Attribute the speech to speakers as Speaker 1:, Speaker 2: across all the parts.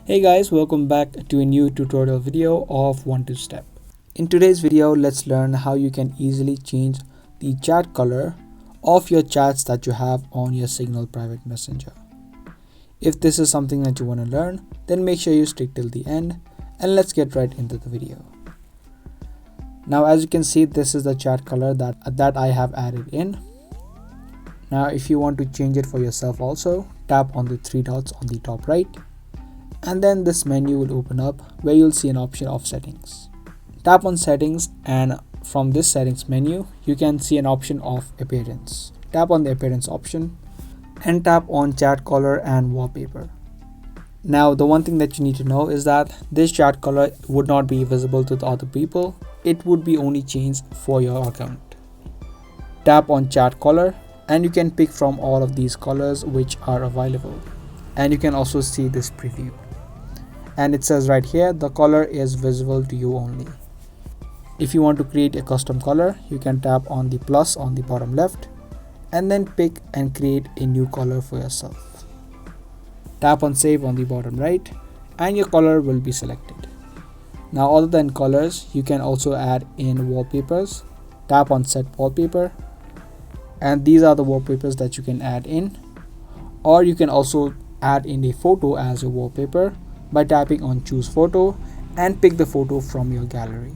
Speaker 1: Hey guys, welcome back to a new tutorial video of 1-2-Step. In today's video, let's learn how you can easily change the chat color of your chats that you have on your Signal private messenger. If this is something that you want to learn, then make sure you stick till the end and let's get right into the video. Now as you can see, this is the chat color that I have added in. Now if you want to change it for yourself also, tap on the three dots on the top right. And then this menu will open up where you'll see an option of settings. Tap on settings, and from this settings menu you can see an option of appearance. Tap on the appearance option and tap on chat color and wallpaper. Now the one thing that you need to know is that this chat color would not be visible to the other people. It would be only changed for your account. Tap on chat color and you can pick from all of these colors which are available, and you can also see this preview. And it says right here, the color is visible to you only. If you want to create a custom color, you can tap on the plus on the bottom left and then pick and create a new color for yourself. Tap on save on the bottom right and your color will be selected. Now other than colors, you can also add in wallpapers. Tap on set wallpaper and these are the wallpapers that you can add in, or you can also add in a photo as a wallpaper by tapping on choose photo and pick the photo from your gallery.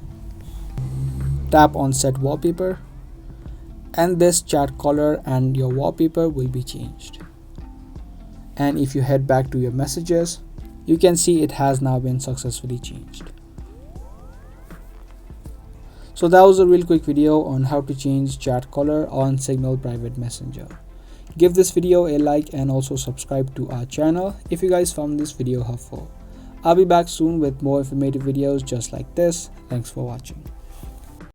Speaker 1: Tap on set wallpaper and this chat color and your wallpaper will be changed. And if you head back to your messages, you can see it has now been successfully changed. So that was a real quick video on how to change chat color on Signal private messenger. Give this video a like and also subscribe to our channel if you guys found this video helpful. I'll be back soon with more informative videos just like this. Thanks for watching.